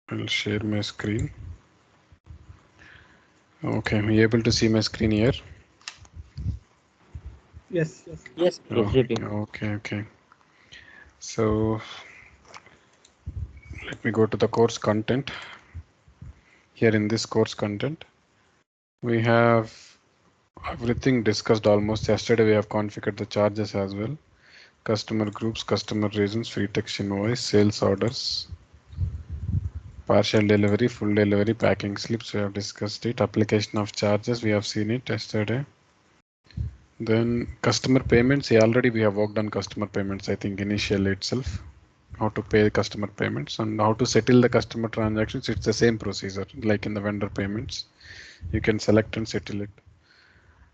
I'll share my screen. Okay, are you able to see my screen here? Yes. Yes, Oh, SGP. okay. So let me go to the course content. Here in this course content, we have everything discussed almost. Yesterday we have configured the charges as well. Customer groups, customer reasons, free text invoice, sales orders, partial delivery, full delivery, packing slips. We have discussed it. Application of charges. We have seen it yesterday. Then customer payments. Yeah, already we have worked on customer payments. I think initially itself. How to pay the customer payments and how to settle the customer transactions. It's the same procedure like in the vendor payments. You can select and settle it.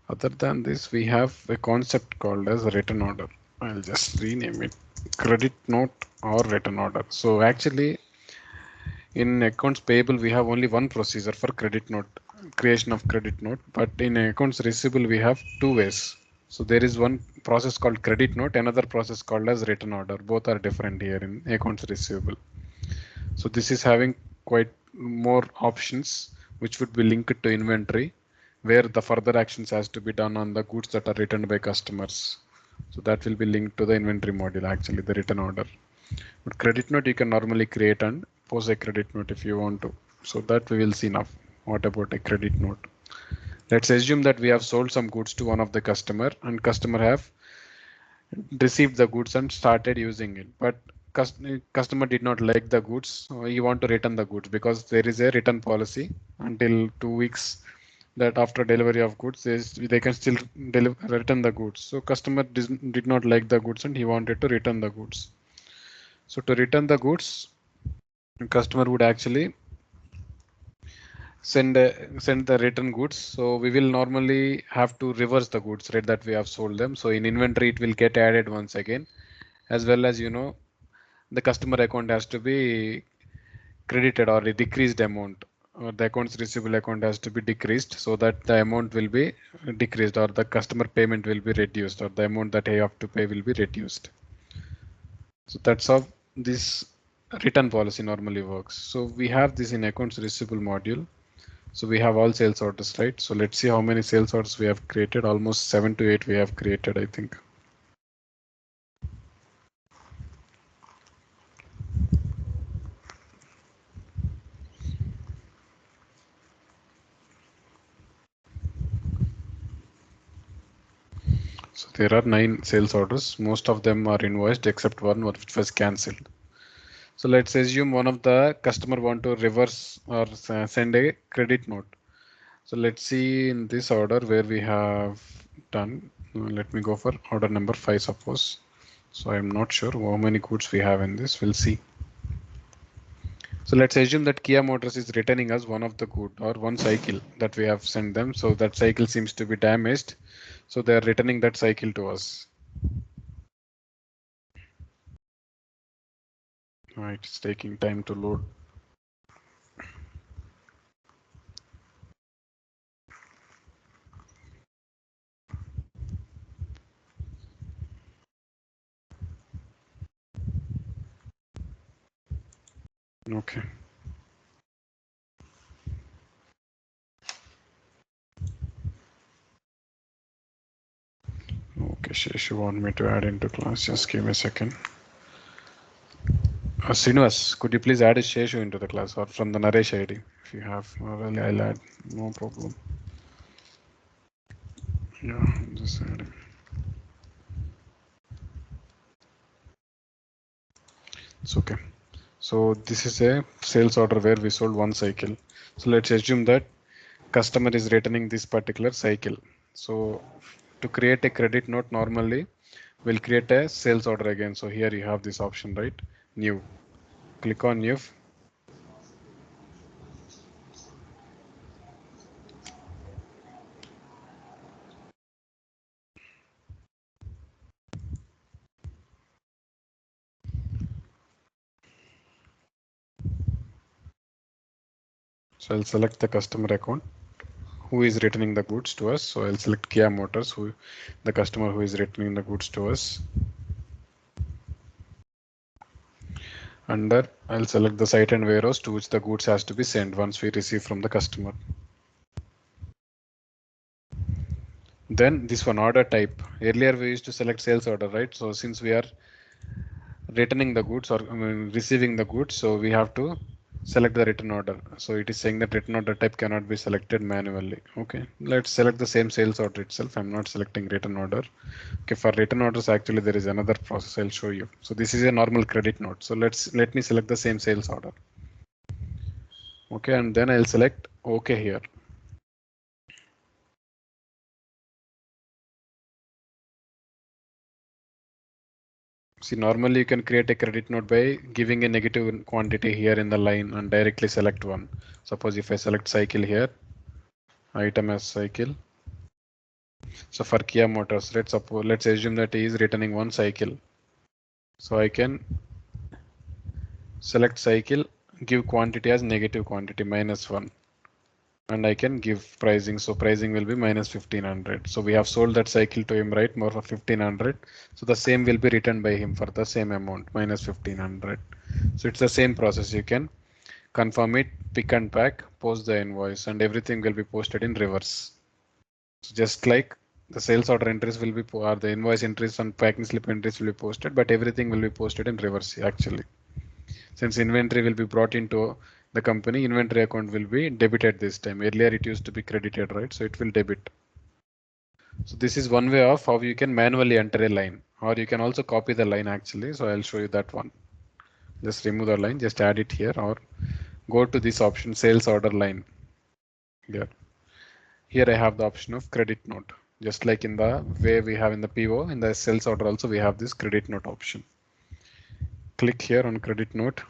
Other than this, we have a concept called as a written order. I'll just rename it credit note or written order. So actually in accounts payable, we have only one procedure for credit note, creation of credit note, but in accounts receivable, we have two ways. So there is one process called credit note, another process called as written order. Both are different here in accounts receivable. So this is having quite more options which would be linked to inventory, where the further actions has to be done on the goods that are returned by customers. So that will be linked to the inventory module, actually the written order. But credit note you can normally create and post a credit note if you want to. So that we will see now. What about a credit note? Let's assume that we have sold some goods to one of the customer and customer have received the goods and started using it. But customer did not like the goods. So he want to return the goods because there is a return policy until 2 weeks that after delivery of goods they can still return the goods. So customer did not like the goods and he wanted to return the goods. So to return the goods, customer would actually send the return goods. So we will normally have to reverse the goods, right, that we have sold them. So in inventory it will get added once again, as well as the customer account has to be credited or a decreased amount, or the accounts receivable account has to be decreased so that the amount will be decreased or the customer payment will be reduced or the amount that I have to pay will be reduced. So that's how this return policy normally works. So we have this in accounts receivable module. So we have all sales orders, right? So let's see how many sales orders we have created. Almost 7 to 8 we have created, I think. So there are 9 sales orders. Most of them are invoiced except one which was cancelled. So let's assume one of the customer want to reverse or send a credit note. So let's see in this order where we have done. Let me go for order number 5, suppose. So I'm not sure how many goods we have in this. We'll see. So let's assume that Kia Motors is returning us one of the good or one cycle that we have sent them. So that cycle seems to be damaged. So they are returning that cycle to us. Right, it's taking time to load. Okay. Okay, Shesh, you want me to add into class? Just give me a second. Srinivas, could you please add a Sheshu into the class or from the Naresh ID if you have? Well, I'll add, no problem. Yeah, just adding. It's okay. So this is a sales order where we sold one cycle. So let's assume that customer is returning this particular cycle. So to create a credit note, normally we'll create a sales order again. So here you have this option, right? New. Click on new. So I'll select the customer account who is returning the goods to us. So I'll select Kia Motors, who the customer who is returning the goods to us. Under, I'll select the site and warehouse to which the goods has to be sent once we receive from the customer. Then this one, order type. Earlier we used to select sales order, right? So since we are returning the goods or receiving the goods, so we have to select the return order. So it is saying that return order type cannot be selected manually. Okay, let's select the same sales order itself. I'm not selecting return order. Okay, for return orders, actually there is another process I'll show you. So this is a normal credit note. So let me select the same sales order. Okay, and then I'll select OK here. See, normally you can create a credit note by giving a negative quantity here in the line and directly select one. Suppose if I select cycle here, item as cycle. So for Kia Motors, let's assume that he is returning one cycle. So I can select cycle, give quantity as negative quantity -1, and I can give pricing. So pricing will be -1500. So we have sold that cycle to him, right? More for 1500. So the same will be returned by him for the same amount, -1500. So it's the same process. You can confirm it, pick and pack, post the invoice, and everything will be posted in reverse. So just like the sales order entries will be, or the invoice entries and packing slip entries will be posted, but everything will be posted in reverse actually. Since inventory will be brought into the company, inventory account will be debited this time. Earlier it used to be credited, right? So it will debit. So this is one way of how you can manually enter a line, or you can also copy the line actually. So I'll show you that one. Just remove the line, just add it here, or go to this option, sales order line here. Here I have the option of credit note. Just like in the way we have in the PO, in the sales order also we have this credit note option. Click here on credit note.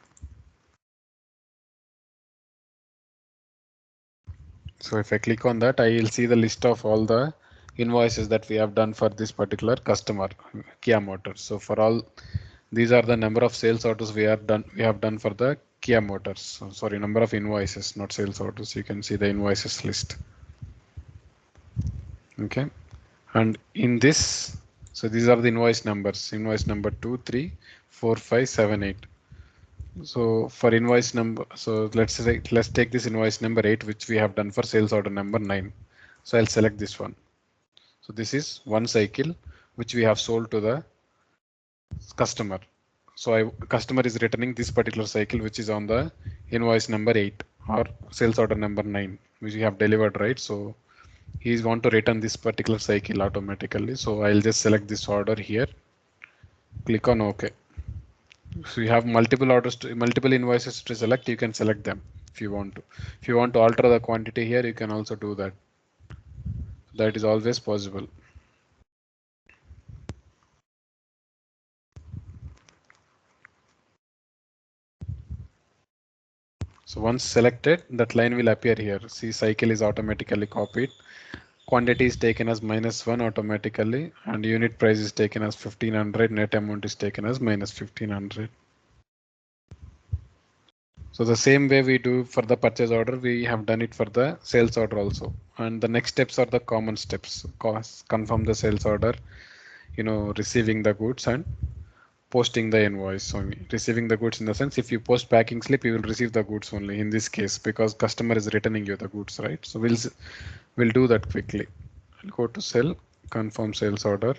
So if I click on that, I will see the list of all the invoices that we have done for this particular customer, Kia Motors. So for all, these are the number of sales orders we have done for the Kia Motors. So, sorry, number of invoices, not sales orders. You can see the invoices list. Okay. And in this, so these are the invoice numbers, invoice number 2, 3, 4, 5, 7, 8. So for invoice number, so let's take this invoice number 8, which we have done for sales order number 9. So I'll select this one. So this is one cycle which we have sold to the customer. So customer is returning this particular cycle, which is on the invoice number 8 or sales order number 9, which we have delivered, right? So he's want to return this particular cycle automatically. So I'll just select this order here, click on OK. So you have multiple orders multiple invoices to select. You can select them if you want to. If you want to alter the quantity here, you can also do that. That is always possible. So once selected, that line will appear here. See, cycle is automatically copied. Quantity is taken as -1 automatically, and unit price is taken as 1500. Net amount is taken as -1500. So the same way we do for the purchase order, we have done it for the sales order also. And the next steps are the common steps. Confirm the sales order, receiving the goods and posting the invoice only. Receiving the goods in the sense, if you post packing slip, you will receive the goods only in this case because customer is returning you the goods, right? So we'll do that quickly. I'll go to sell, confirm sales order.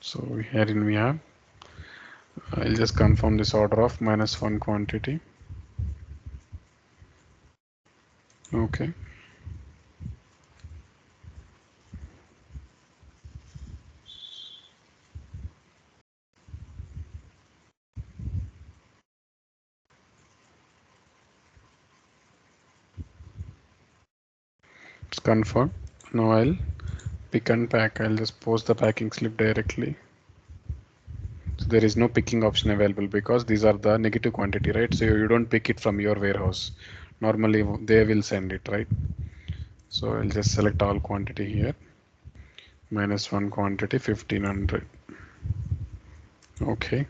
So herein we have, I'll just confirm this order of -1 quantity. Okay. It's confirmed. Now I'll pick and pack. I'll just post the packing slip directly. So there is no picking option available because these are the negative quantity, right? So you don't pick it from your warehouse. Normally they will send it, right? So I'll just select all quantity here. -1 quantity 1500. Okay.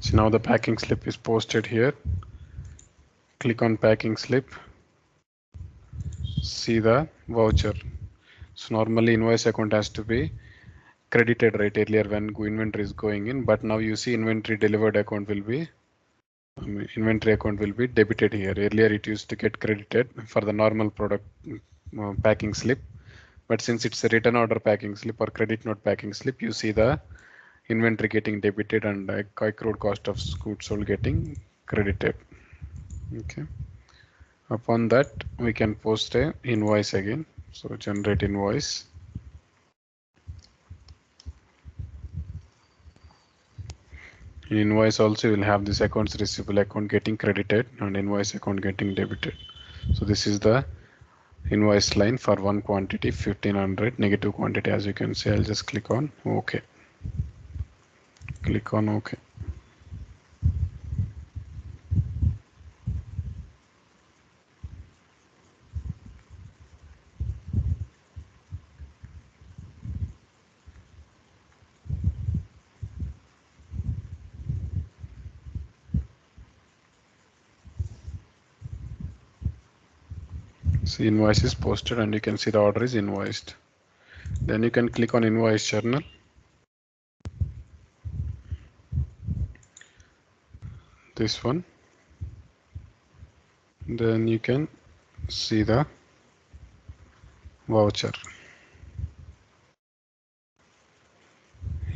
So now the packing slip is posted here. Click on packing slip. See the voucher. So normally invoice account has to be credited right earlier when inventory is going in, but now you see inventory delivered account will be inventory account will be debited here. Earlier it used to get credited for the normal product packing slip, but since it's a return order packing slip or credit note packing slip, you see the inventory getting debited and accrued cost of goods sold getting credited. Okay. Upon that, we can post a invoice again. So generate invoice. In invoice also will have this accounts receivable account getting credited and invoice account getting debited. So this is the invoice line for one quantity 1500 negative quantity. As you can see, I'll just click on OK. Click on OK. See, invoice is posted and you can see the order is invoiced. Then you can click on invoice journal. This one. Then you can see the voucher.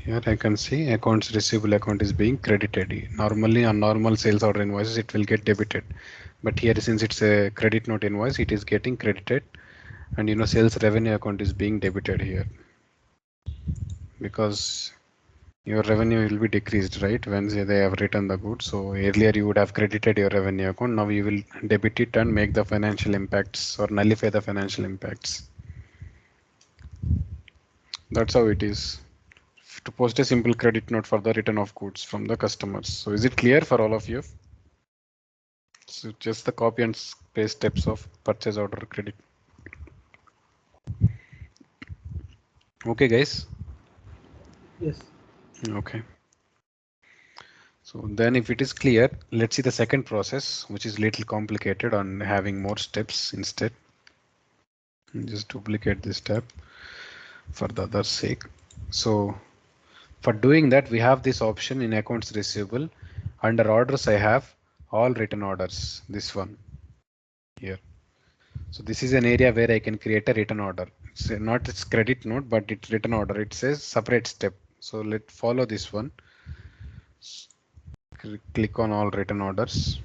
Here I can see accounts receivable account is being credited. Normally on normal sales order invoices it will get debited, but here since it's a credit note invoice it is getting credited, and sales revenue account is being debited here because your revenue will be decreased, right, when they have returned the goods. So earlier you would have credited your revenue account, now you will debit it and make the financial impacts or nullify the financial impacts. That's how it is to post a simple credit note for the return of goods from the customers. So is it clear for all of you? So just the copy and paste steps of purchase order credit. Okay, guys. Yes. Okay. So then if it is clear, let's see the second process, which is little complicated and having more steps instead. Just duplicate this step for the other sake. So for doing that, we have this option in accounts receivable. Under orders, I have all written orders. This one here. So this is an area where I can create a written order. It's not its credit note, but it's written order. It says separate step. So let's follow this one. Click on all written orders.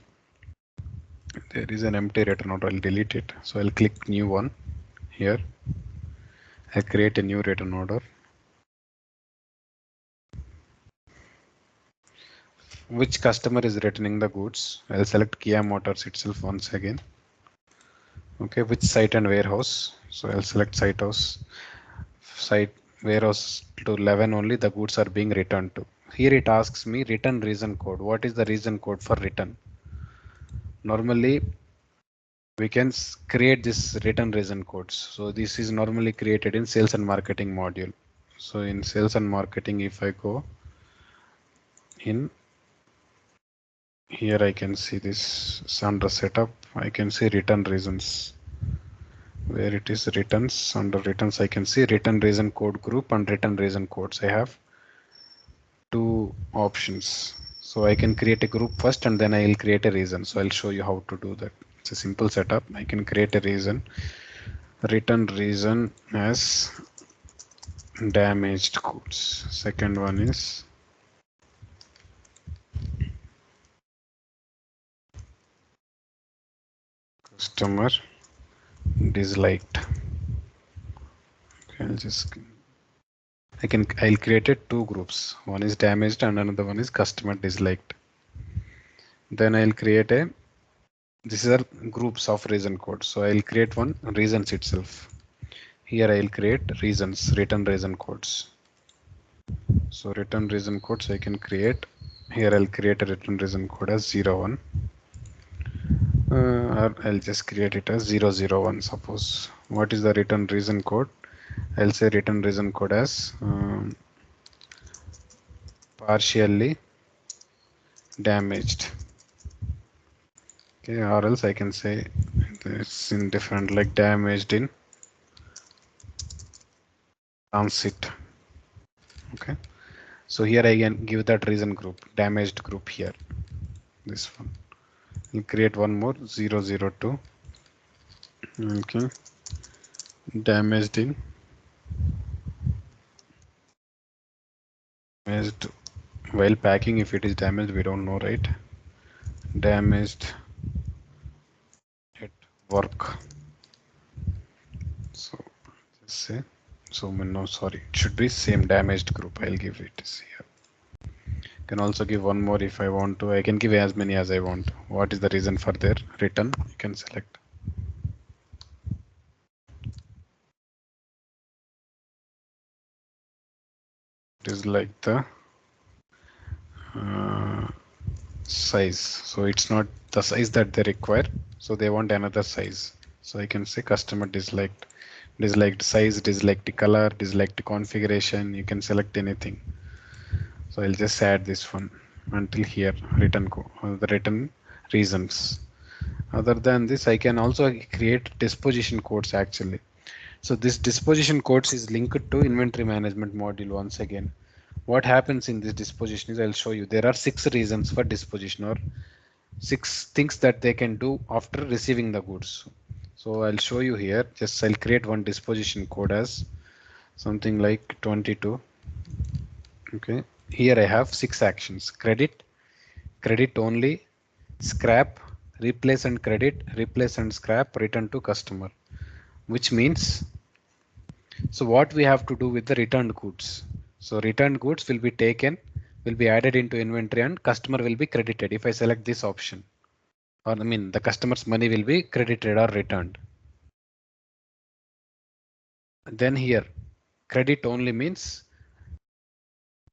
There is an empty written order. I'll delete it. So I'll click new one here. I'll create a new written order. Which customer is returning the goods? I'll select Kia Motors itself once again. Okay, which site and warehouse? So I'll select site house. Site warehouse to 11 only the goods are being returned to. Here it asks me return reason code. What is the reason code for return? Normally we can create this return reason codes. So this is normally created in sales and marketing module. So in sales and marketing, if I go in here, I can see this under setup. I can see return reasons. Where it is returns, under returns I can see return reason code group and return reason codes. I have two options. So I can create a group first and then I will create a reason. So I'll show you how to do that. It's a simple setup. I can create a reason, return reason as damaged goods. Second one is customer disliked. Okay, I'll create it two groups. One is damaged and another one is customer disliked. Then I'll create a, these are groups of reason codes. So I'll create one reasons itself. Here I'll create reasons, return reason codes. So return reason codes I can create. Here I'll create a return reason code as 01. Or I'll just create it as 001. Suppose. What is the return reason code? I'll say return reason code as partially damaged. Okay, or else I can say this in different, like damaged in transit. Okay, so here I can give that reason group, damaged group here. This one. We'll create one more 002. Okay, damaged in damaged while packing. If it is damaged, we don't know, right? Damaged at work. So just say so. No, sorry, it should be same damaged group. I'll give it here. Can also give one more if I want to. I can give as many as I want. What is the reason for their return? You can select. It is like the size. So it's not the size that they require. So they want another size. So I can say customer disliked, disliked size, disliked color, disliked configuration. You can select anything. So I'll just add this one until here return the return reasons. Other than this, I can also create disposition codes actually. So this disposition codes is linked to inventory management module once again. What happens in this disposition is I'll show you. There are 6 reasons for disposition or 6 things that they can do after receiving the goods. So I'll show you here. Just I'll create one disposition code as something like 22. Okay. Here I have 6 actions: credit, credit only, scrap, replace and credit, replace and scrap, return to customer. Which means, so what we have to do with the returned goods? So returned goods will be taken, will be added into inventory and customer will be credited if I select this option. Or I mean the customer's money will be credited or returned. Then here credit only means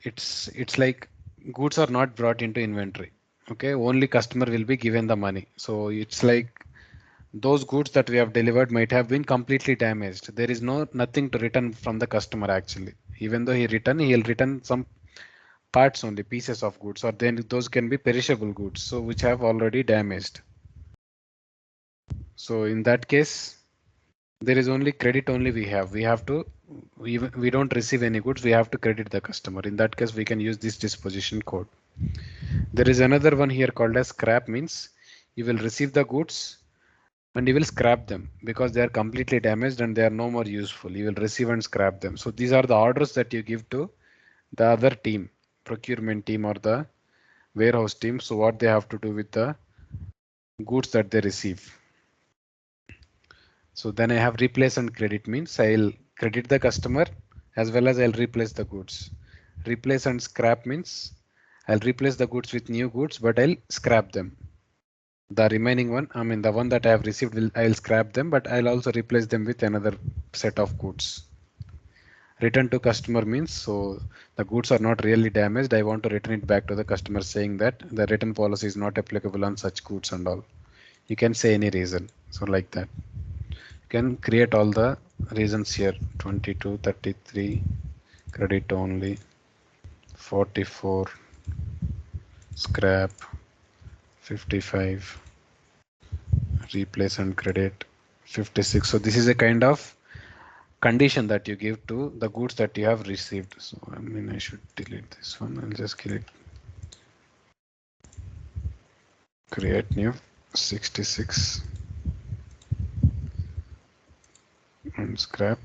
it's like goods are not brought into inventory. Okay, only customer will be given the money. So it's like those goods that we have delivered might have been completely damaged. There is nothing to return from the customer actually. Even though he'll return some parts only, pieces of goods, or then those can be perishable goods, so which have already damaged. So in that case, there is only credit only we have to, we don't receive any goods, we have to credit the customer. In that case, we can use this disposition code. There is another one here called as scrap, means you will receive the goods and you will scrap them because they are completely damaged and they are no more useful. You will receive and scrap them. So these are the orders that you give to the other team, procurement team or the warehouse team. So what they have to do with the goods that they receive. So then I have replace and credit, means I'll credit the customer as well as I'll replace the goods. Replace and scrap means I'll replace the goods with new goods, but I'll scrap them. The remaining one, I mean the one that I have received, I'll scrap them, but I'll also replace them with another set of goods. Return to customer means, so the goods are not really damaged. I want to return it back to the customer saying that the return policy is not applicable on such goods and all. You can say any reason. So like that. You can create all the reasons here. 22, 33, credit only, 44, scrap, 55, replace and credit, 56. So this is a kind of condition that you give to the goods that you have received. So I mean I should delete this one. I'll just create new 66. and scrap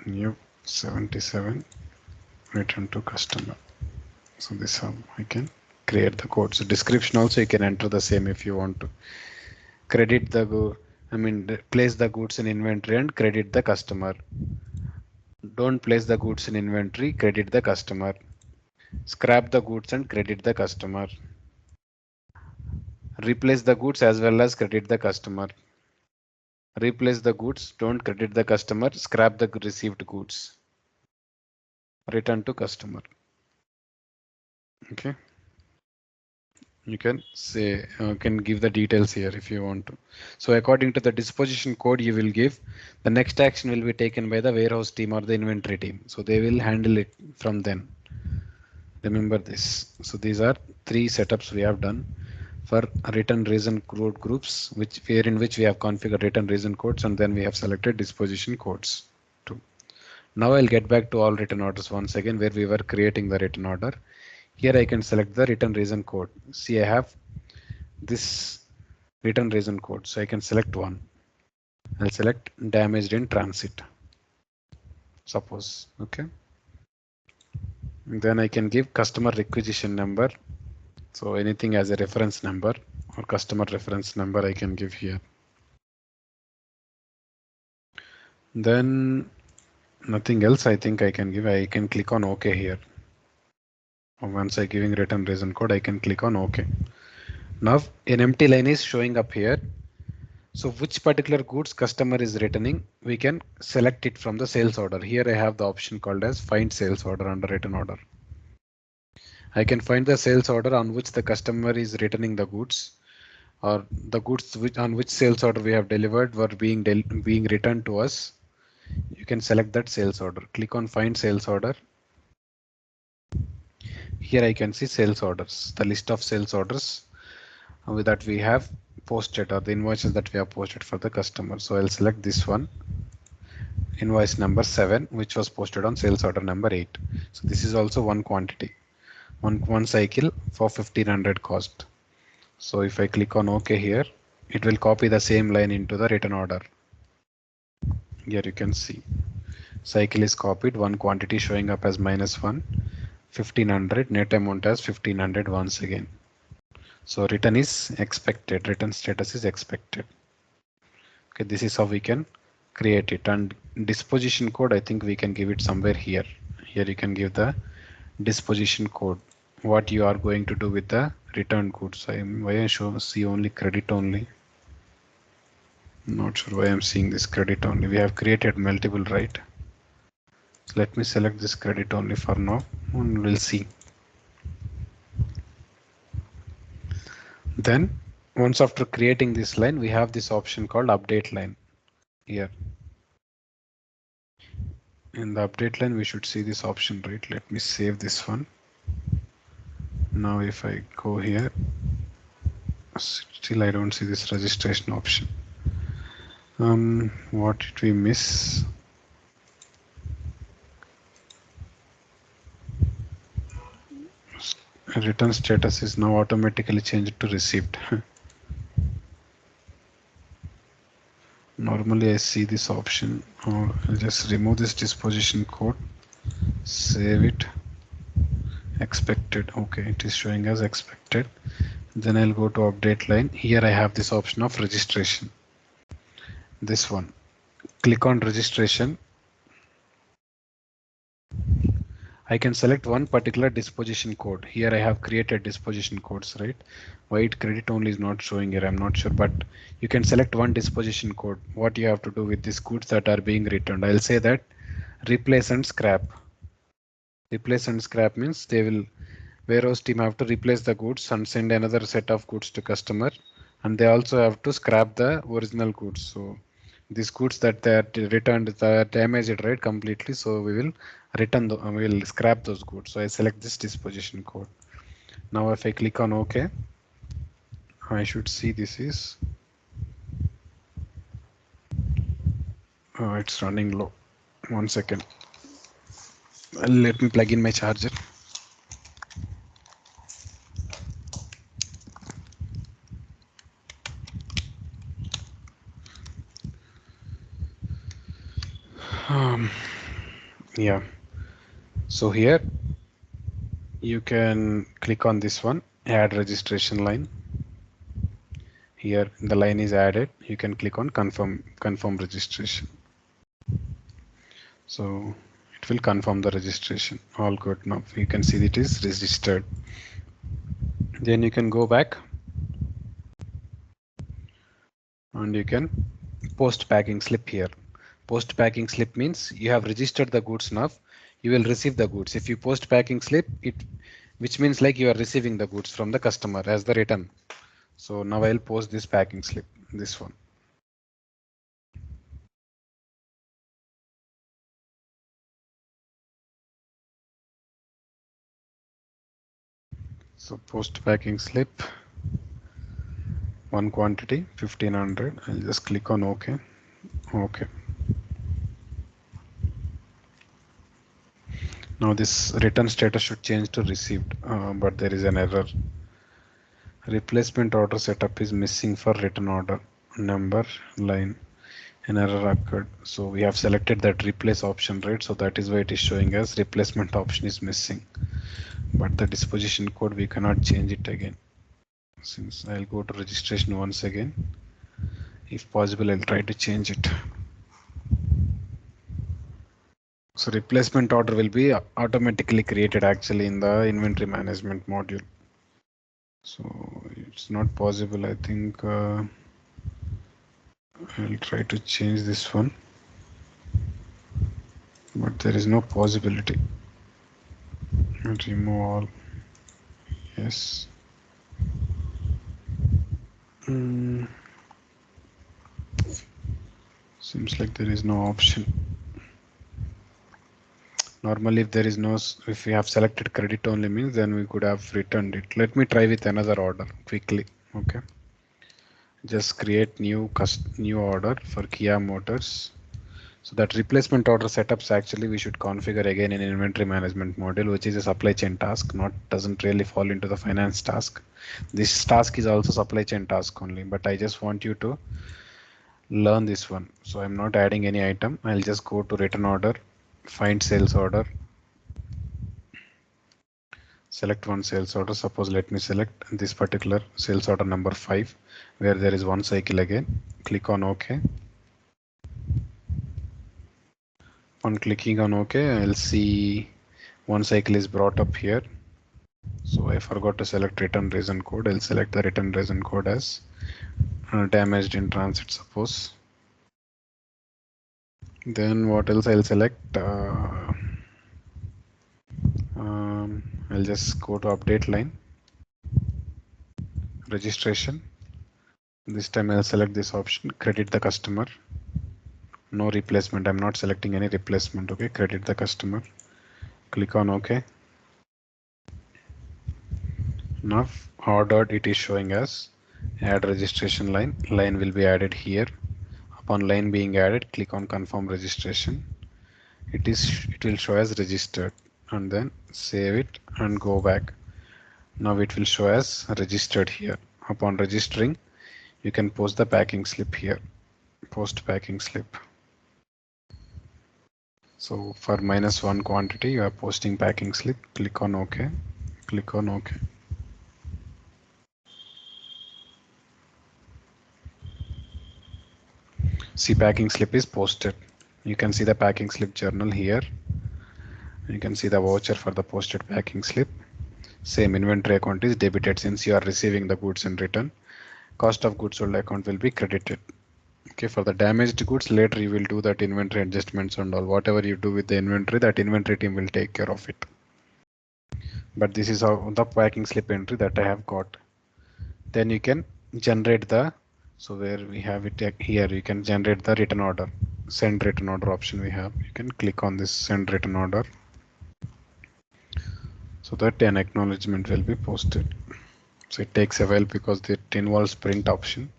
new 77 return to customer. So this is how I can create the code. So description also you can enter the same if you want to. Credit the place the goods in inventory and credit the customer. Don't place the goods in inventory, credit the customer. Scrap the goods and credit the customer. Replace the goods as well as credit the customer. Replace the goods, don't credit the customer, scrap the received goods. Return to customer. Okay. You can say, can give the details here if you want to. So according to the disposition code you will give, the next action will be taken by the warehouse team or the inventory team. So they will handle it from then. Remember this. So these are three setups we have done for return reason code groups, in which we have configured return reason codes and then we have selected disposition codes too. Now I'll get back to all written orders once again where we were creating the written order. Here I can select the return reason code. See, I have this return reason code, so I can select one. I'll select damaged in transit. Suppose, okay. And then I can give customer requisition number. So anything as a reference number or customer reference number I can give here. Then nothing else I think I can give. I can click on OK here. Once I giving return reason code, I can click on OK. Now an empty line is showing up here. So which particular goods customer is returning, we can select it from the sales order. Here I have the option called as find sales order under return order. I can find the sales order on which the customer is returning the goods, or the goods on which sales order we have delivered were being returned to us. You can select that sales order. Click on find sales order. Here I can see sales orders, the list of sales orders that we have posted or the invoices that we have posted for the customer. So I'll select this one, invoice number 7, which was posted on sales order number 8. So this is also one quantity, one cycle for 1500 cost. So if I click on OK here, it will copy the same line into the return order. Here you can see cycle is copied, one quantity showing up as -1, 1500, net amount as 1500 once again. So return is expected, return status is expected. Okay, this is how we can create it. And disposition code, I think we can give it somewhere here. Here you can give the disposition code, what you are going to do with the return goods. Why I see only credit only. Not sure why I'm seeing this credit only. We have created multiple, right? So let me select this credit only for now and we'll see. Then once after creating this line, we have this option called update line here. In the update line, we should see this option, right? Let me save this one. Now if I go here, still I don't see this registration option. What did we miss? Return status is now automatically changed to received. Normally I see this option. I'll just remove this disposition code, save it, expected. Okay, it is showing as expected. Then I'll go to update line. Here I have this option of registration. This one. Click on registration. I can select one particular disposition code. Here I have created disposition codes, right? White credit only is not showing here, I'm not sure, but you can select one disposition code. What you have to do with these goods that are being returned. I'll say that replace and scrap. Replace and scrap means they will, warehouse team have to replace the goods and send another set of goods to customer, and they also have to scrap the original goods. So these goods that they are returned are damaged, right, completely. So we will return we will scrap those goods. So I select this disposition code. Now if I click on OK, I should see this is it's running low. 1 second. Let me plug in my charger. Yeah, so here you can click on this one, add registration line. Here the line is added, you can click on confirm registration. So it will confirm the registration. All good. Now you can see it is registered. Then you can go back and you can post packing slip here. Post packing slip means you have registered the goods now, you will receive the goods. If you post packing slip, it which means like you are receiving the goods from the customer as the return. So now I'll post this packing slip, this one. So post packing slip, one quantity 1500. I'll just click on OK. OK. Now this return status should change to received, but there is an error. Replacement order setup is missing for return order number line. An error occurred. So we have selected that replace option, right? So that is why it is showing as replacement option is missing. But the disposition code we cannot change it again. Since I'll go to registration once again. If possible, I'll try to change it. So replacement order will be automatically created actually in the inventory management module. So it's not possible. I think I'll try to change this one, but there is no possibility. Remove all. Yes. Seems like there is no option. Normally, if there is no, if we have selected credit only means, then we could have returned it. Let me try with another order quickly. Okay. Just create new order for Kia Motors. So that replacement order setups actually we should configure again in inventory management module, which is a supply chain task, not doesn't really fall into the finance task. This task is also supply chain task only, but I just want you to learn this one. So I'm not adding any item. I'll just go to return order, find sales order, select one sales order. Suppose let me select this particular sales order number 5, where there is one cycle again. Click on OK. On clicking on OK, I'll see one cycle is brought up here. So I forgot to select return reason code. I'll select the return reason code as damaged in transit, suppose. Then what else I'll select? I'll just go to update line, registration. This time I'll select this option, credit the customer. No replacement. I'm not selecting any replacement. Okay, credit the customer. Click on OK. Now ordered, it is showing as add registration line. Line will be added here. Upon line being added, click on confirm registration. It will show as registered, and then save it and go back. Now it will show as registered here. Upon registering, you can post the packing slip here. Post packing slip. So for -1 quantity, you are posting packing slip. Click on OK. Click on OK. See, packing slip is posted. You can see the packing slip journal here. You can see the voucher for the posted packing slip. Same inventory account is debited since you are receiving the goods in return. Cost of goods sold account will be credited. Okay, for the damaged goods, later you will do that inventory adjustments and all. Whatever you do with the inventory, that inventory team will take care of it. But this is how the packing slip entry that I have got. Then you can generate the, so where we have it here, you can generate the return order. Send return order option we have. You can click on this send return order so that an acknowledgement will be posted. So it takes a while because it involves print option.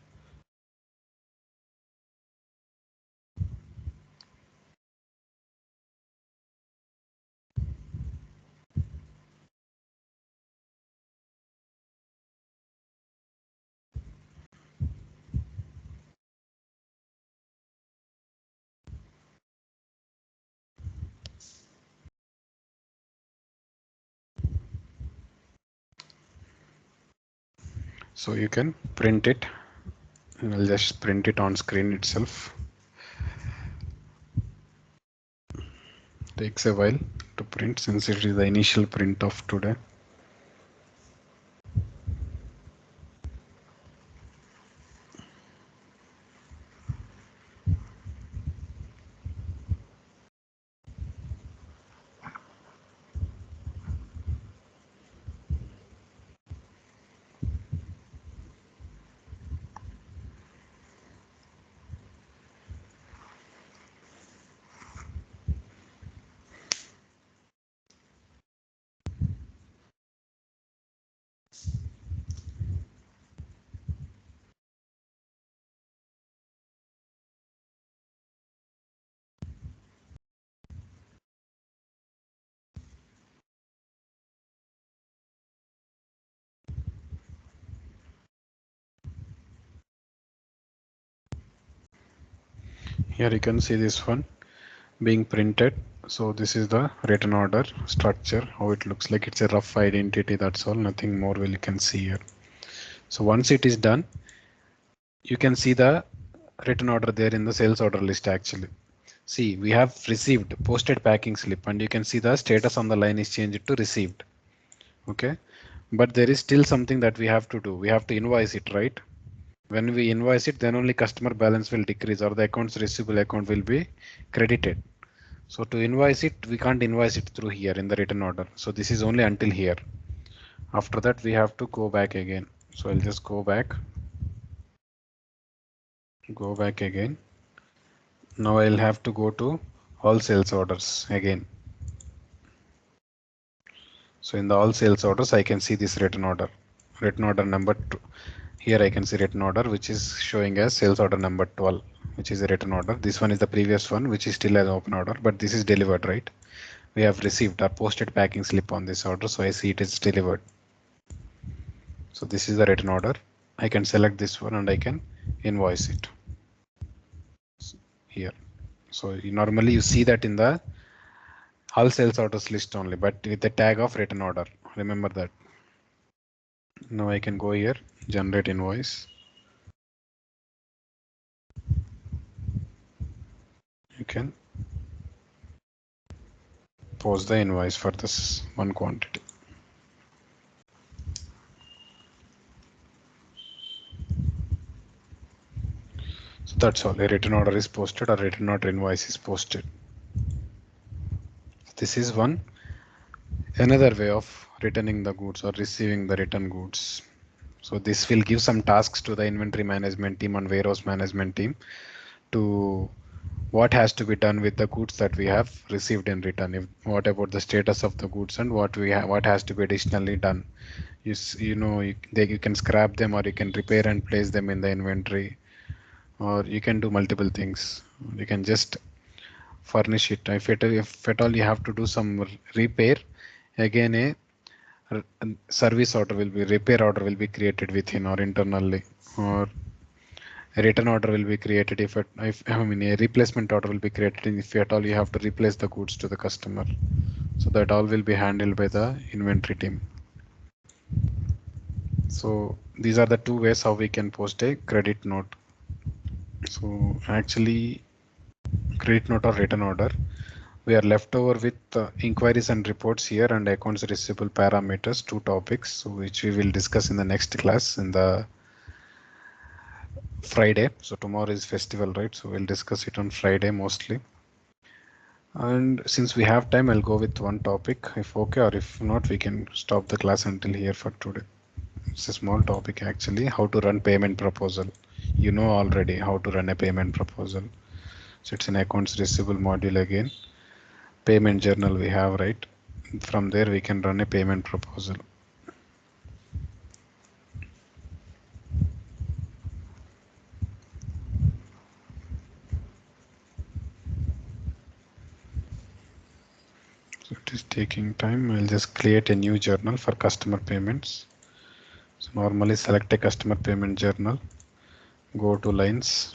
So you can print it. I'll just print it on screen itself. Takes a while to print since it is the initial print of today. Here you can see this one being printed. So this is the written order structure, how it looks like. It's a rough identity, that's all, nothing more you can see here. So once it is done, you can see the written order there in the sales order list actually. See, we have received posted packing slip and you can see the status on the line is changed to received. Okay, but there is still something that we have to do. We have to invoice it, right? When we invoice it, then only customer balance will decrease or the accounts receivable account will be credited. So to invoice it, we can't invoice it through here in the written order. So this is only until here. After that, we have to go back again. So I'll just go back again. Now I'll have to go to all sales orders again. So in the all sales orders, I can see this written order number two. Here I can see written order, which is showing as sales order number 12, which is a written order. This one is the previous one, which is still an open order, but this is delivered, right? We have received our posted packing slip on this order. So I see it is delivered. So this is the written order. I can select this one and I can invoice it here. So normally you see that in the all sales orders list only, but with the tag of written order. Remember that. Now I can go here, generate invoice. You can post the invoice for this one quantity. So that's all. A written order is posted or written order invoice is posted. This is another way of returning the goods or receiving the return goods. So this will give some tasks to the inventory management team and warehouse management team to what has to be done with the goods that we have received in return. What about the status of the goods and what has to be additionally done. You can scrap them or you can repair and place them in the inventory, or you can do multiple things. You can just furnish it. If at all you have to do some repair, again a service order will be repair order will be created within or internally, or a return order will be created if I mean a replacement order will be created if at all you have to replace the goods to the customer. So that all will be handled by the inventory team. So these are the two ways how we can post a credit note. So actually, credit note or written order, we are left over with inquiries and reports here and accounts receivable parameters, two topics, so which we will discuss in the next class in the Friday. So tomorrow is festival, right? So we'll discuss it on Friday mostly. And since we have time, I'll go with one topic if okay, or if not, we can stop the class until here for today. It's a small topic actually, how to run payment proposal. You know already how to run a payment proposal. So it's an accounts receivable module again. Payment journal we have, right? From there we can run a payment proposal. So it is taking time. I'll just create a new journal for customer payments. So normally select a customer payment journal, go to lines.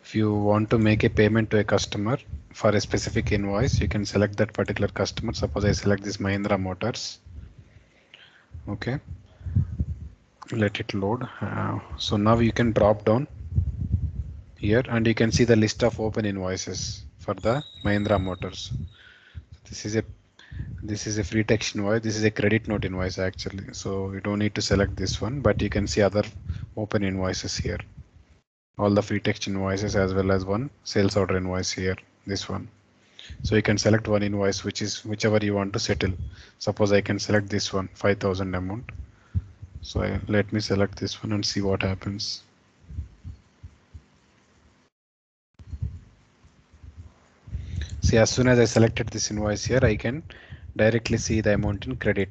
If you want to make a payment to a customer for a specific invoice, you can select that particular customer. Suppose I select this Mahindra Motors. Okay, let it load. So now you can drop down here and you can see the list of open invoices for the Mahindra Motors. This is a free text invoice. This is a credit note invoice actually. So you don't need to select this one, but you can see other open invoices here. All the free text invoices as well as one sales order invoice here. This one. So you can select one invoice which is whichever you want to settle. Suppose I can select this one 5,000 amount. So let me select this one and see what happens. See, as soon as I selected this invoice here, I can directly see the amount in credit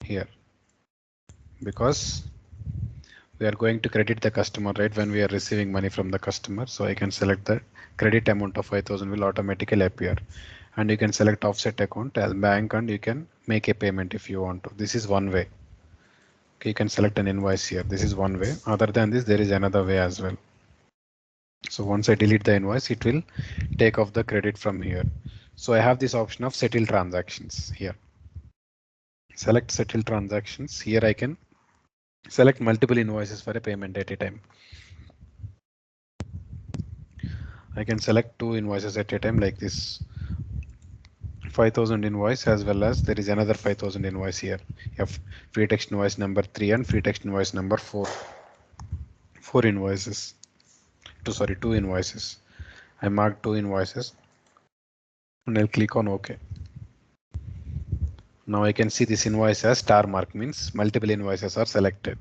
here because we are going to credit the customer, right, when we are receiving money from the customer. So I can select the credit amount of 5,000 will automatically appear, and you can select offset account as bank and you can make a payment if you want to. This is one way. Okay, you can select an invoice here. This is one way. Other than this, there is another way as well. So once I delete the invoice, it will take off the credit from here. So I have this option of settle transactions here. Select settle transactions. Here I can select multiple invoices for a payment at a time. I can select two invoices at a time like this 5,000 invoice as well as there is another 5,000 invoice here. You have free text invoice number 3 and free text invoice number 4. Four invoices. Two invoices. I mark two invoices and I'll click on OK. Now I can see this invoice as star mark means multiple invoices are selected.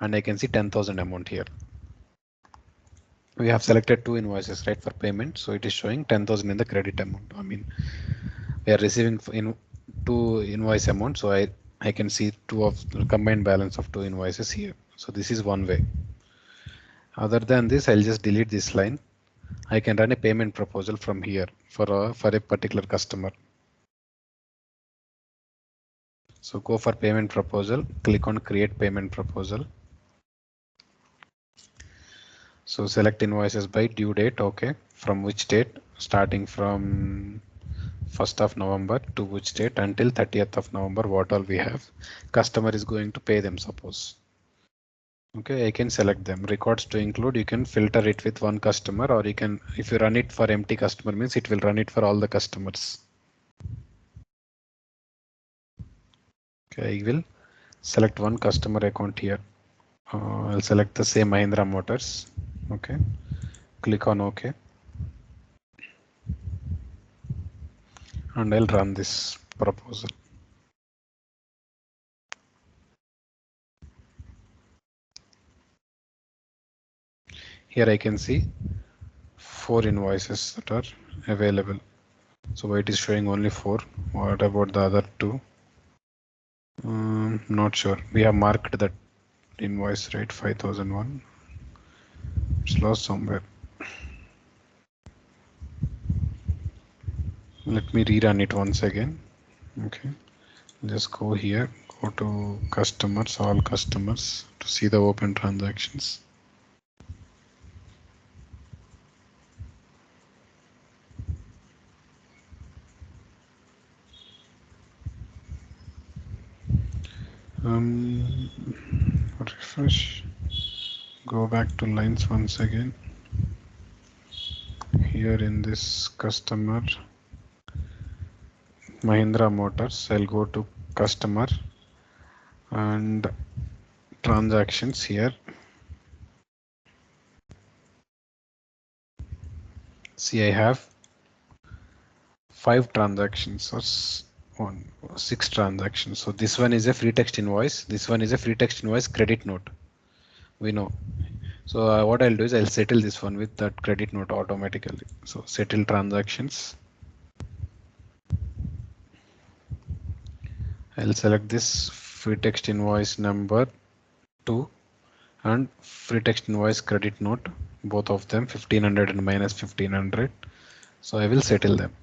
And I can see 10,000 amount here. We have selected two invoices, right, for payment. So it is showing 10,000 in the credit amount. I mean, we are receiving in two invoice amount. So I can see two of the combined balance of two invoices here. So this is one way. Other than this, I'll just delete this line. I can run a payment proposal from here for a particular customer. So go for payment proposal, click on create payment proposal. So select invoices by due date. Okay. From which date? Starting from 1st of November to which date until 30th of November, what all we have. Customer is going to pay them, suppose. Okay, I can select them. Records to include, you can filter it with one customer, or you can, if you run it for empty customer means it will run it for all the customers. Okay, I will select one customer account here. I'll select the same Mahindra Motors. Okay, click on OK. And I'll run this proposal. Here I can see 4 invoices that are available. So why it is showing only 4? What about the other 2? Not sure. We have marked that invoice, right? 5001. It's lost somewhere. Let me rerun it once again. Okay. Just go here, go to customers, all customers to see the open transactions. Refresh. Go back to lines once again. Here in this customer Mahindra Motors, I'll go to customer and transactions here. See, I have 5 transactions or 6 transactions. So this one is a free text invoice. This one is a free text invoice credit note. We know. So what I'll do is I'll settle this one with that credit note automatically. So settle transactions. I'll select this free text invoice number 2 and free text invoice credit note, both of them 1500 and minus 1500. So I will settle them.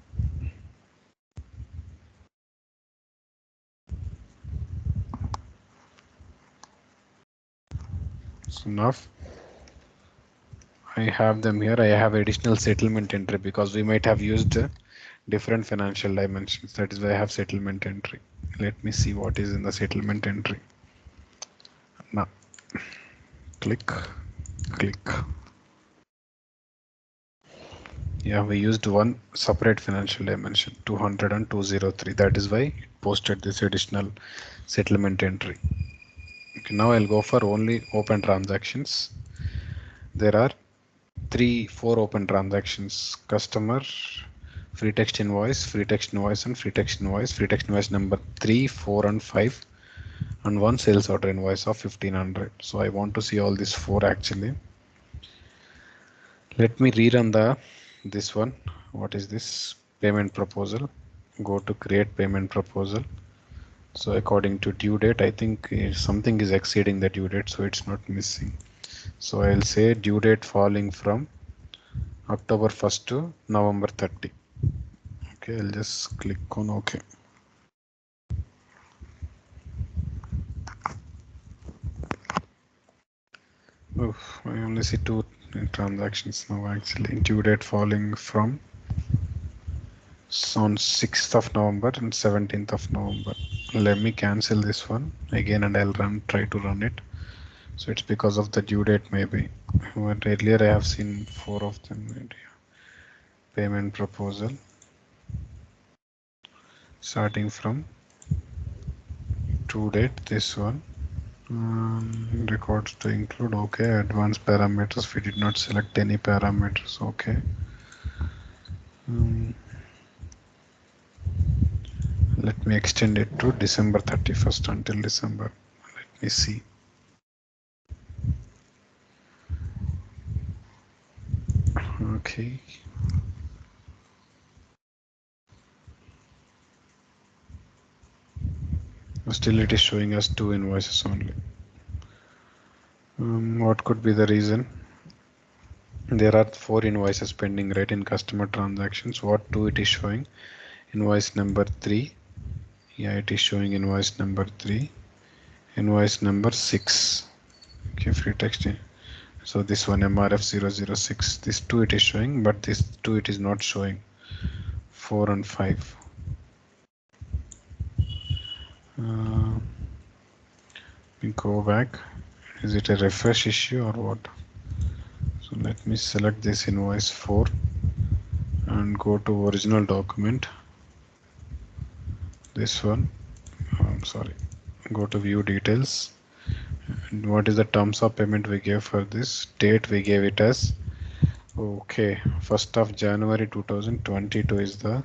So now I have them here. I have additional settlement entry because we might have used different financial dimensions. That is why I have settlement entry. Let me see what is in the settlement entry. Now, click, click. Yeah, we used one separate financial dimension, 200 and 203. That is why it posted this additional settlement entry. Okay, now I'll go for only open transactions. There are four open transactions: customer, free text invoice, free text invoice, and free text invoice. Free text invoice number 3, 4, and 5, and one sales order invoice of 1500. So I want to see all these four actually. Let me rerun this one. What is this? Payment proposal. Go to create payment proposal. So according to due date, I think something is exceeding the due date, so it's not missing. So I'll say due date falling from October 1st to November 30. Okay, I'll just click on OK. Oof, I only see two transactions now actually. Due date falling from on 6th of November and 17th of November. Let me cancel this one again and I'll try to run it. So it's because of the due date maybe. But earlier I have seen four of them. Payment proposal starting from due date, this one. Records to include, okay. Advanced parameters, we did not select any parameters, okay. Let me extend it to December 31st until December. Let me see. Okay. Still it is showing us two invoices only. What could be the reason? There are four invoices pending, right, in customer transactions. What two it is showing? Invoice number 3. Yeah, it is showing invoice number 3. Invoice number 6. Okay, free text. So this one MRF 006. This two it is showing, but this two it is not showing. 4 and 5. We go back. Is it a refresh issue or what? So let me select this invoice 4 and go to original document. This one. I'm sorry. Go to view details. And what is the terms of payment we gave for this? Date we gave it as okay, 1st of January 2022 is the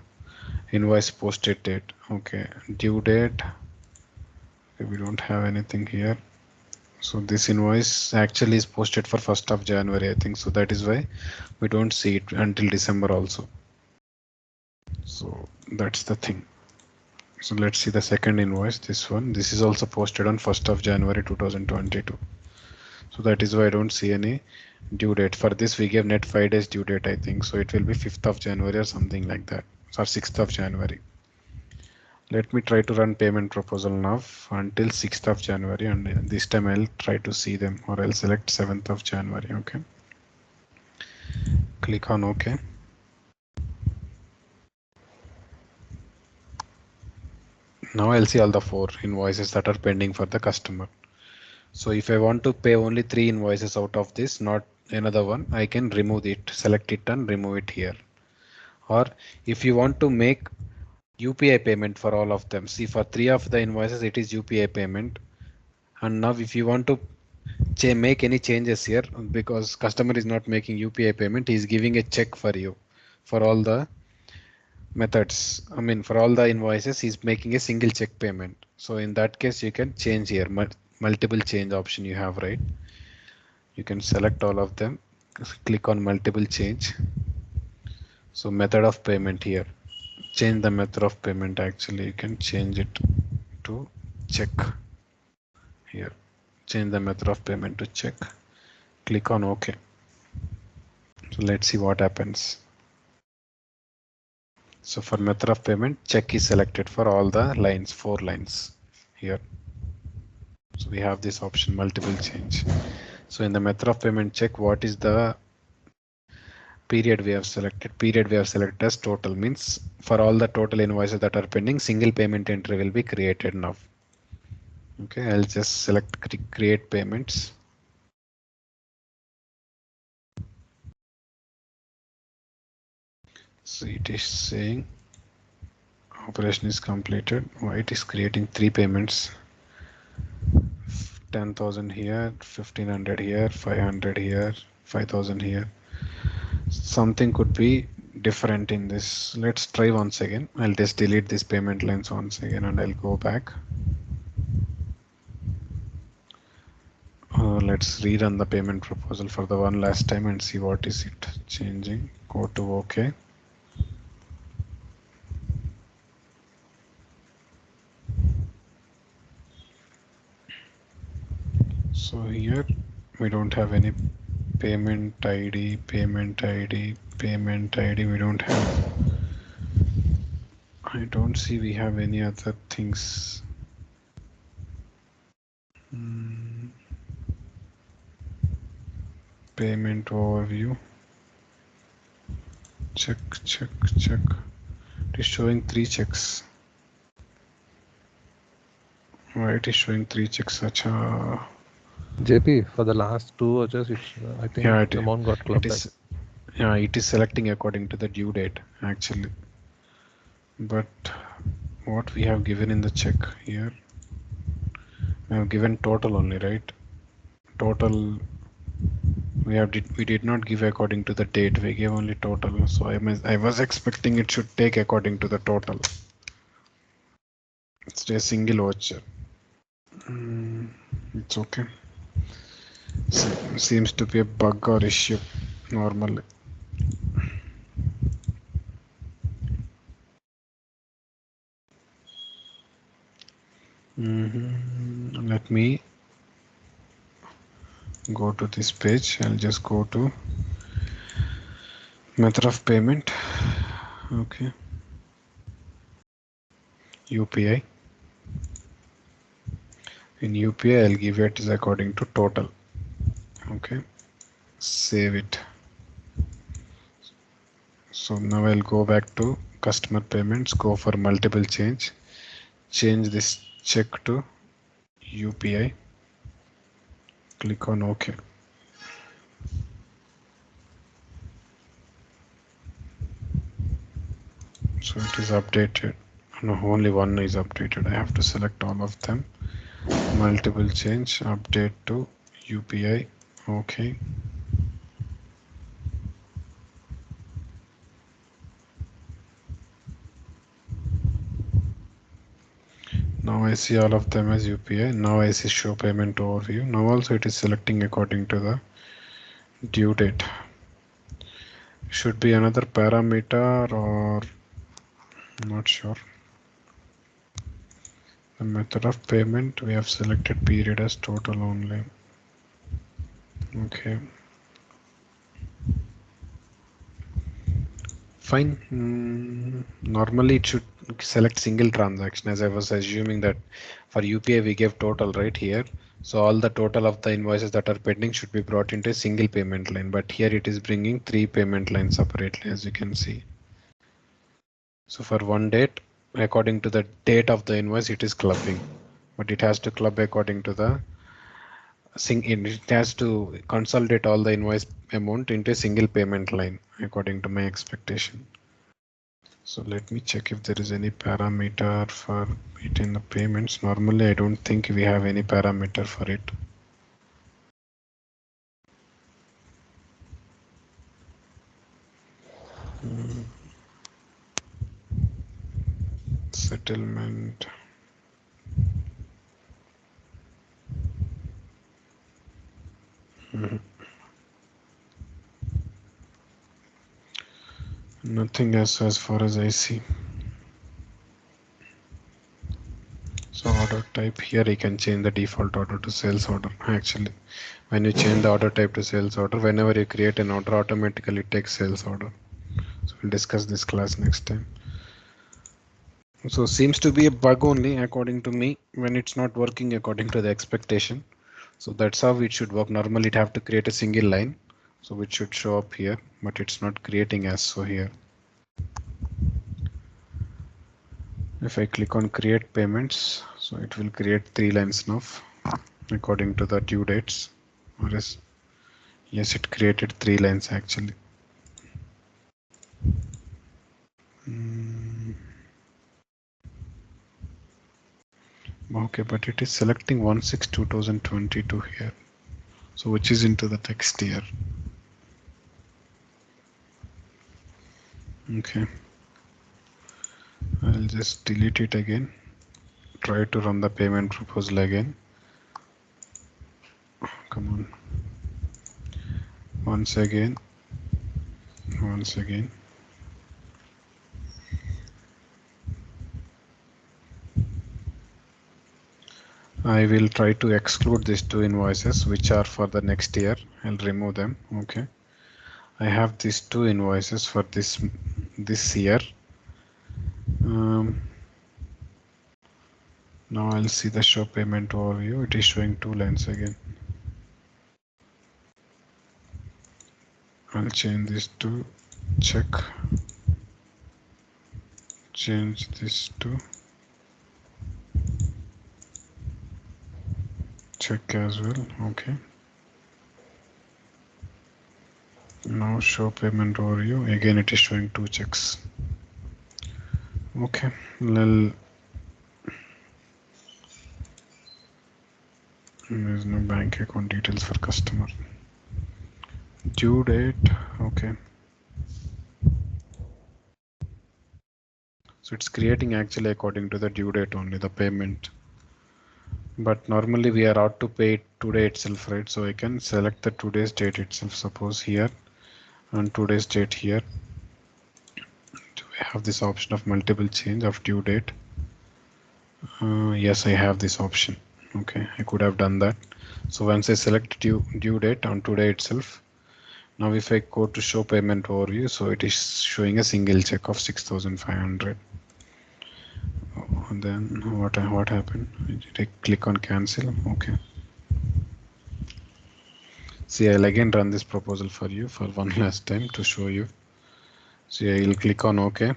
invoice posted date. Okay, due date. Okay, we don't have anything here. So this invoice actually is posted for 1st of January, I think. So that is why we don't see it until December also. So that's the thing. So let's see the second invoice, this one. This is also posted on 1st of January 2022. So that is why I don't see any due date. For this we gave net 5 days due date, I think. So it will be 5th of January or something like that. Or 6th of January. Let me try to run payment proposal now until 6th of January, and this time I'll try to see them, or I'll select 7th of January. Okay. Click on OK. Now I'll see all the four invoices that are pending for the customer. So if I want to pay only 3 invoices out of this, not another one, I can remove it, select it and remove it here. Or if you want to make UPI payment for all of them, see for 3 of the invoices it is UPI payment. And now if you want to make any changes here, because customer is not making UPI payment, he is giving a check for you for all the methods. I mean, for all the invoices, he's making a single check payment. So in that case, you can change here, multiple change option you have, right? You can select all of them, click on multiple change. So method of payment here, change the method of payment. Actually, you can change it to check here. Change the method of payment to check. Click on OK. So let's see what happens. So for method of payment, check is selected for all the lines, 4 lines here. So we have this option multiple change. So in the method of payment check, what is the Period we have selected. Period we have selected as total, means for all the total invoices that are pending, single payment entry will be created now. Okay, I'll just select create payments. So it is saying operation is completed. Why it is creating three payments? 10,000 here, 1500 here, 500 here, 5,000 here. Something could be different in this. Let's try once again. I'll just delete these payment lines once again and I'll go back. Let's rerun the payment proposal for the one last time and see what is it changing. Go to OK. So here we don't have any payment ID, payment ID, payment ID. We don't have. I don't see we have any other things. Payment overview. Check. It is showing three checks. Why it is showing three checks? Acha. JP, for the last two vouchers, I think Yeah, the amount got clubbed. It is selecting according to the due date actually. But what we have given in the check here, we have given total only, right? Total. We did not give according to the date. We gave only total. So I was expecting it should take according to the total. It's a single voucher. It's okay. Seems to be a bug or issue normally. Let me go to this page. I'll just go to method of payment. Okay. UPI. In UPI, I'll give it as according to total. Okay. Save it. So now I'll go back to customer payments, go for multiple change this check to UPI, click on OK. So it is updated. No, only one is updated. I have to select all of them. Multiple change, update to UPI. OK. Now I see all of them as UPI. Now I see show payment overview. Now also it is selecting according to the due date. Should be another parameter or not sure. The method of payment, we have selected period as total only. Okay. Fine. Normally it should select single transaction, as I was assuming that for UPI we gave total right here. So all the total of the invoices that are pending should be brought into a single payment line. But here it is bringing three payment lines separately, as you can see. So for one date, according to the date of the invoice, it is clubbing. But it has to club according to the it has to consolidate all the invoice amount into a single payment line according to my expectation. So let me check if there is any parameter for it in the payments. Normally I don't think we have any parameter for it. Settlement. Nothing as far as I see. So order type, here you can change the default order to sales order. Actually, when you change the order type to sales order, whenever you create an order, automatically it takes sales order. So we'll discuss this class next time. So seems to be a bug only according to me when it's not working according to the expectation. So that's how it should work. Normally it have to create a single line. so which should show up here, but it's not creating as so here. If I click on create payments, so it will create 3 lines now according to the due dates. Or yes, it created 3 lines actually. Okay, but it is selecting 1/6/2022 here, so which is into the text here. Okay, I'll just delete it again. Try to run the payment proposal again. Come on. Once again. I will try to exclude these 2 invoices which are for the next year. I'll remove them. Okay. I have these 2 invoices for this year. Now I'll see the show payment overview. It is showing 2 lines again. I'll change this to check. Change this to check as well. Okay. Now show payment overview. Again, it is showing 2 checks. Okay. Well, there's no bank account details for customer. Due date. Okay. So it's creating actually according to the due date only, the payment. But normally we are out to pay it today itself, right? So I can select the today's date itself. Suppose here and today's date here. Do we have this option of multiple change of due date? Yes, I have this option. Okay, I could have done that. So once I select due date on today itself, now if I go to show payment overview, so it is showing a single check of 6,500. And then what happened? Did I click on cancel? Okay. See, I'll again run this proposal for you for one last time to show you. See, I'll click on OK.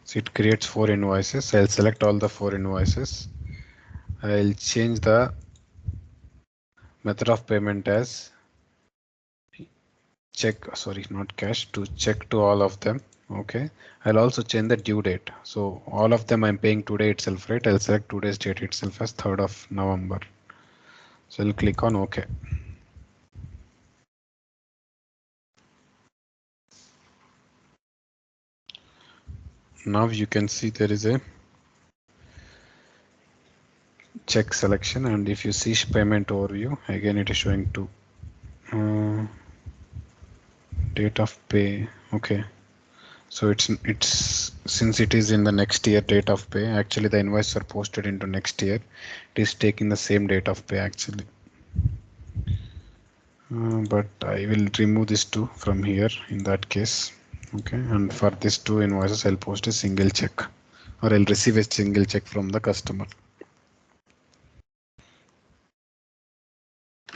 So it creates 4 invoices. I'll select all the 4 invoices. I'll change the method of payment as check, sorry, not cash, to check to all of them. Okay. I'll also change the due date. So all of them I'm paying today itself, right? I'll select today's date itself as 3rd of November. So I'll click on OK. Now you can see there is a check selection, and if you see payment overview, again it is showing 2. Date of pay. Okay. So it's since it is in the next year date of pay, actually the invoices are posted into next year. It is taking the same date of pay actually. But I will remove this 2 from here in that case. Okay, and for these 2 invoices I'll post a single check, or I'll receive a single check from the customer.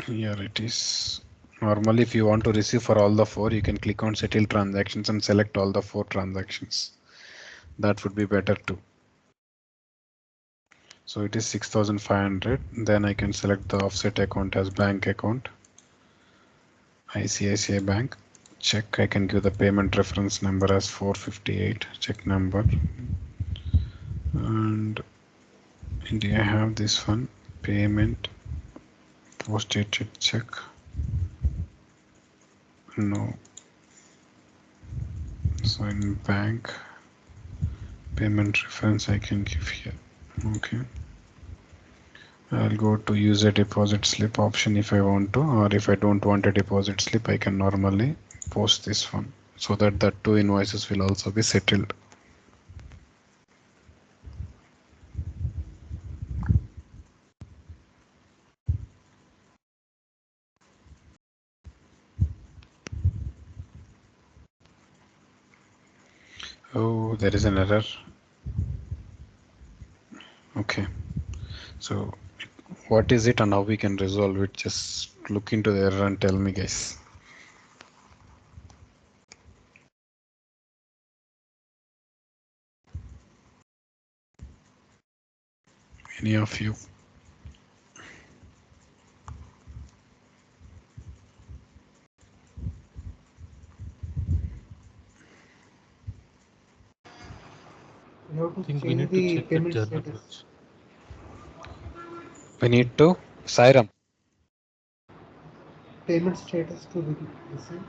Here it is. Normally if you want to receive for all the 4, you can click on settle transactions and select all the 4 transactions. That would be better too. So it is 6,500. Then I can select the offset account as bank account, ICICI Bank. Check, I can give the payment reference number as 458, check number. And do I have this one? Payment, post-dated check. No. So in bank, payment reference I can give here. Okay. I'll go to use a deposit slip option if I want to, or if I don't want a deposit slip, I can normally post this one so that the 2 invoices will also be settled. Oh, there is an error. Okay, so What is it and how we can resolve it? Just look into the error and tell me, guys. Any of you? We have I to think we change need to the check the payment journal. status. We need to Sairam. Payment status to receive.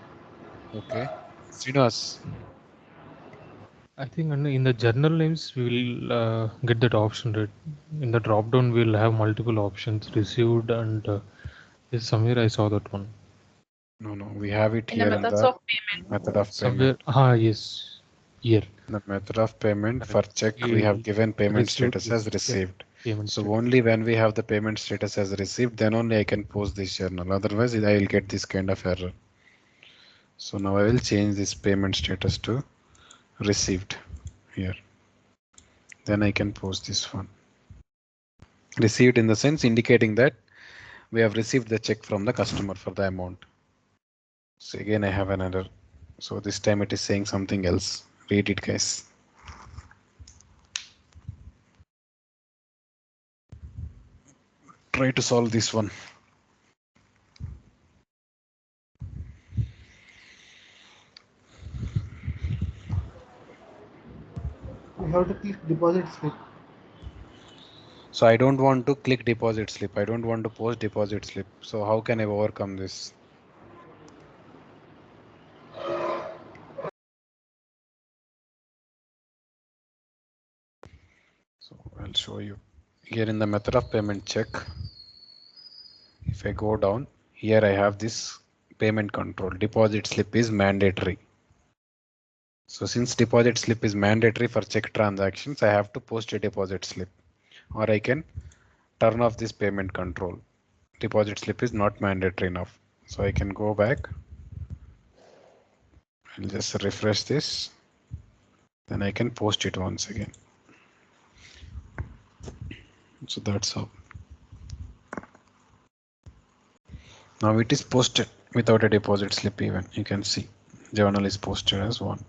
Okay. Srinivas. I think in the journal names we will get that option, right? In the drop down we'll have multiple options, received and yes, somewhere I saw that one. No, we have it In the here in methods the of payment. method of Somewhere, payment. yes, here. The method of payment for Correct. check, we have We given payment received, status as yes, yeah, received. payment So status. only when we have the payment status as received, then only I can post this journal. Otherwise, I will get this kind of error. So now I will change this payment status to received here. Then I can post this one. Received in the sense indicating that we have received the check from the customer for the amount. So again, I have an error. So this time it is saying something else. Read it, guys. Try to solve this one. We have to click deposit slip. So I don't want to click deposit slip. I don't want to post deposit slip. So how can I overcome this? So I'll show you here in the method of payment check. If I go down here, I have this payment control. Deposit slip is mandatory. So since deposit slip is mandatory for check transactions, I have to post a deposit slip, or I can turn off this payment control. Deposit slip is not mandatory enough. So I can go back. I'll just refresh this. Then I can post it once again. So that's how. Now it is posted without a deposit slip even. You can see journal is posted as one.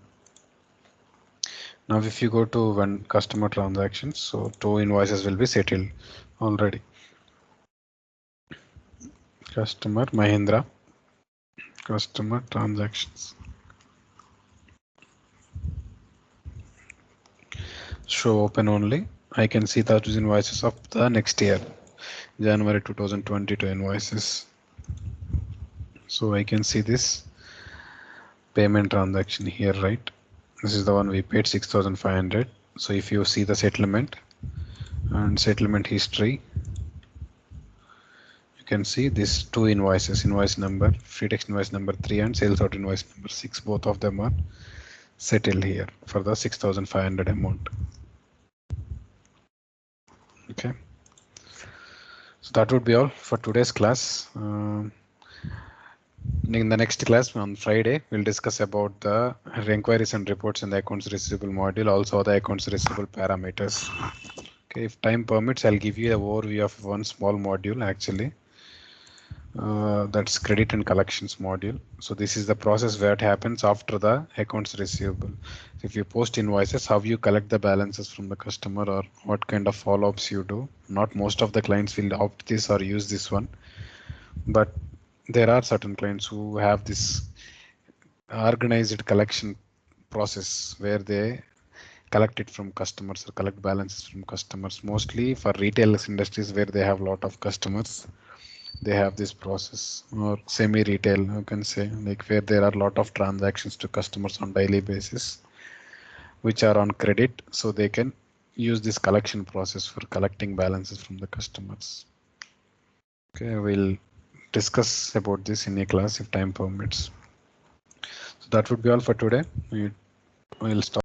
Now if you go to one customer transactions, so 2 invoices will be settled already. Customer Mahindra, customer transactions. Show open only. I can see those invoices of the next year, January 2022 invoices. So I can see this payment transaction here, right? This is the one we paid 6,500. So if you see the settlement and settlement history, you can see these two invoices, invoice number, free text invoice number 3 and sales out invoice number 6. Both of them are settled here for the 6,500 amount. Okay. So that would be all for today's class. In the next class on Friday, we'll discuss about the inquiries and reports in the accounts receivable module, also the accounts receivable parameters. Okay, if time permits, I'll give you an overview of one small module actually. That's credit and collections module. So this is the process where it happens after the accounts receivable. If you post invoices, how you collect the balances from the customer or what kind of follow-ups you do. Not most of the clients will opt this or use this one, but there are certain clients who have this organized collection process where they collect it from customers or collect balances from customers. Mostly for retail industries where they have a lot of customers, they have this process, or semi-retail, you can say, like where there are a lot of transactions to customers on daily basis, which are on credit, so they can use this collection process for collecting balances from the customers. Okay, we'll discuss about this in a class if time permits. So that would be all for today. We'll stop.